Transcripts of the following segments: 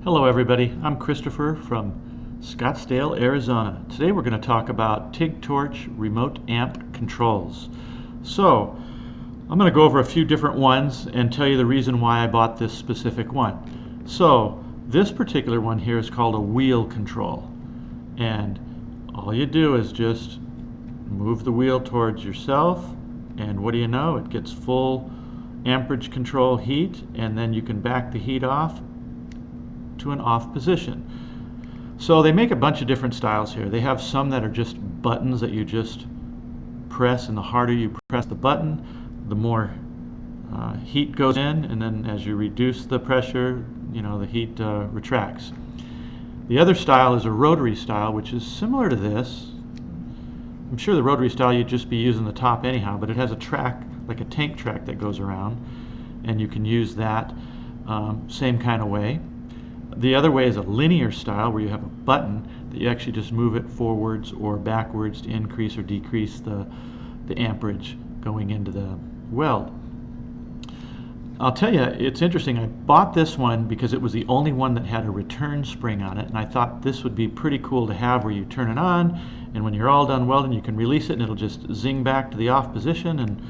Hello everybody, I'm Christopher from Scottsdale, Arizona. Today we're going to talk about TIG torch remote amp controls. So I'm going to go over a few different ones and tell you the reason why I bought this specific one. So this particular one here is called a wheel control, and all you do is just move the wheel towards yourself, and what do you know, it gets full amperage control heat, and then you can back the heat off to an off position. So they make a bunch of different styles here. They have some that are just buttons that you just press, and the harder you press the button, the more heat goes in, and then as you reduce the pressure, the heat retracts. The other style is a rotary style, which is similar to this. I'm sure the rotary style you'd just be using the top anyhow, but it has a track, like a tank track, that goes around, and you can use that same kind of way. The other way is a linear style, where you have a button that you actually just move it forwards or backwards to increase or decrease the amperage going into the weld. I'll tell you, it's interesting. I bought this one because it was the only one that had a return spring on it, and I thought this would be pretty cool to have, where you turn it on, and when you're all done welding, you can release it and it'll just zing back to the off position, and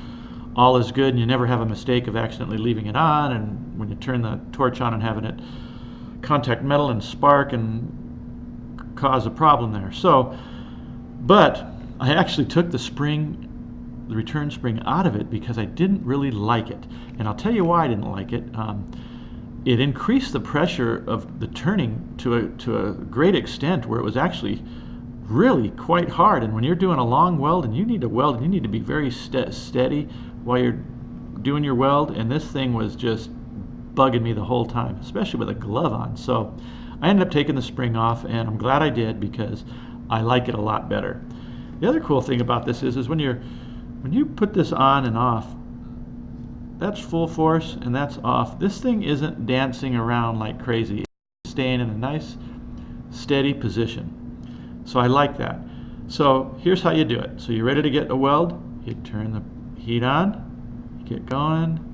all is good, and you never have a mistake of accidentally leaving it on, and when you turn the torch on and having it contact metal and spark and cause a problem there. So, but I actually took the return spring out of it because I didn't really like it, and I'll tell you why I didn't like it. It increased the pressure of the turning to a great extent, where it was actually really quite hard. And when you're doing a long weld and you need to weld, and you need to be very steady while you're doing your weld, and this thing was just bugging me the whole time, especially with a glove on. So I ended up taking the spring off, and I'm glad I did because I like it a lot better. The other cool thing about this is when you put this on and off, that's full force and that's off. This thing isn't dancing around like crazy. It's staying in a nice steady position. So I like that. So here's how you do it. So you're ready to get a weld, you turn the heat on, you get going.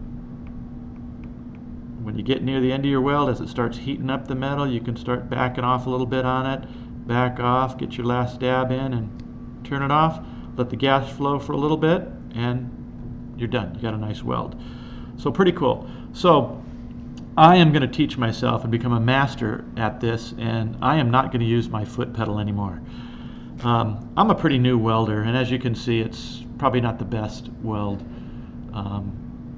When you get near the end of your weld, as it starts heating up the metal, you can start backing off a little bit on it. Back off, get your last dab in, and turn it off. Let the gas flow for a little bit, and you're done. You got a nice weld. So pretty cool. So I am going to teach myself and become a master at this, and I am not going to use my foot pedal anymore. I'm a pretty new welder, and as you can see, it's probably not the best weld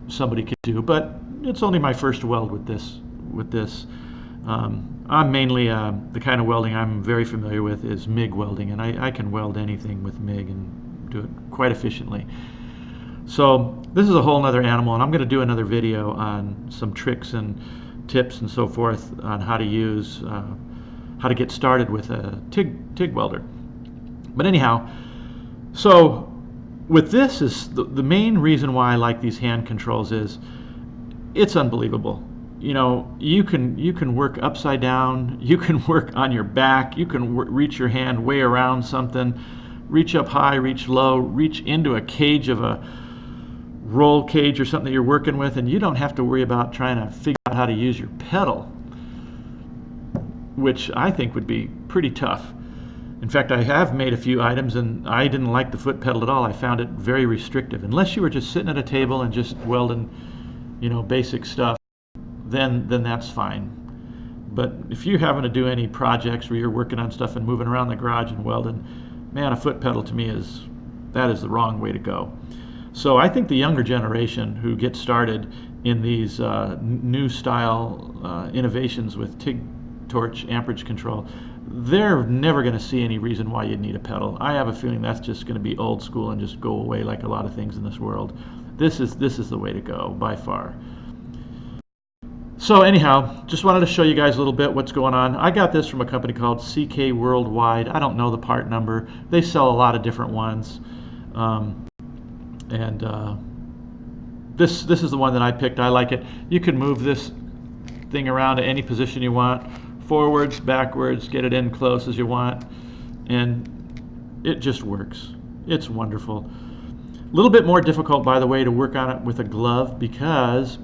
somebody could do, but it's only my first weld with this. I'm mainly the kind of welding I'm very familiar with is MIG welding, and I can weld anything with MIG and do it quite efficiently. So this is a whole nother animal, and I'm going to do another video on some tricks and tips and so forth on how to use how to get started with a TIG welder. But anyhow, so with this, is the main reason why I like these hand controls is it's unbelievable. You can work upside down, you can work on your back, you can reach your hand way around something, reach up high, reach low, reach into a cage of a roll cage or something that you're working with, and you don't have to worry about trying to figure out how to use your pedal, which I think would be pretty tough. In fact, I have made a few items, and I didn't like the foot pedal at all. I found it very restrictive. Unless you were just sitting at a table and just welding, basic stuff, then that's fine. But if you're having to do any projects where you're working on stuff and moving around the garage and welding, man, a foot pedal to me is the wrong way to go. So I think the younger generation who get started in these new style innovations with TIG torch amperage control, they're never going to see any reason why you'd need a pedal. I have a feeling that's just going to be old school and just go away like a lot of things in this world. This is the way to go by far. So anyhow, just wanted to show you guys a little bit what's going on. I got this from a company called CK Worldwide. I don't know the part number. They sell a lot of different ones. This is the one that I picked. I like it. You can move this thing around to any position you want. Forwards, backwards, get it in close as you want, and it just works. It's wonderful. A little bit more difficult, by the way, to work on it with a glove, because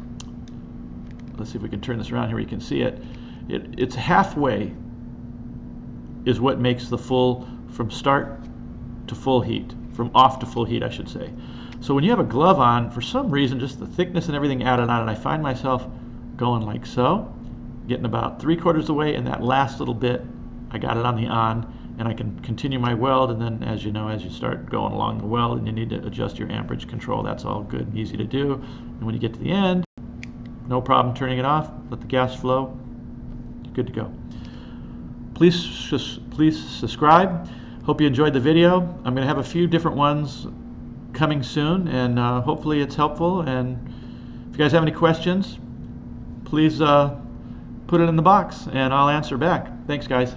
let's see if we can turn this around here where you can see it. It's halfway is what makes the full, from start to full heat, from off to full heat, I should say. So when you have a glove on, for some reason, just the thickness and everything added on, and I find myself going like so, getting about 3/4 of the way, and that last little bit, I got it on the on, and I can continue my weld. And then, as you know, as you start going along the weld and you need to adjust your amperage control, that's all good and easy to do. And when you get to the end, no problem turning it off, let the gas flow, good to go. Please subscribe. Hope you enjoyed the video. I'm going to have a few different ones coming soon, and hopefully it's helpful. And if you guys have any questions, please put it in the box and I'll answer back. Thanks, guys.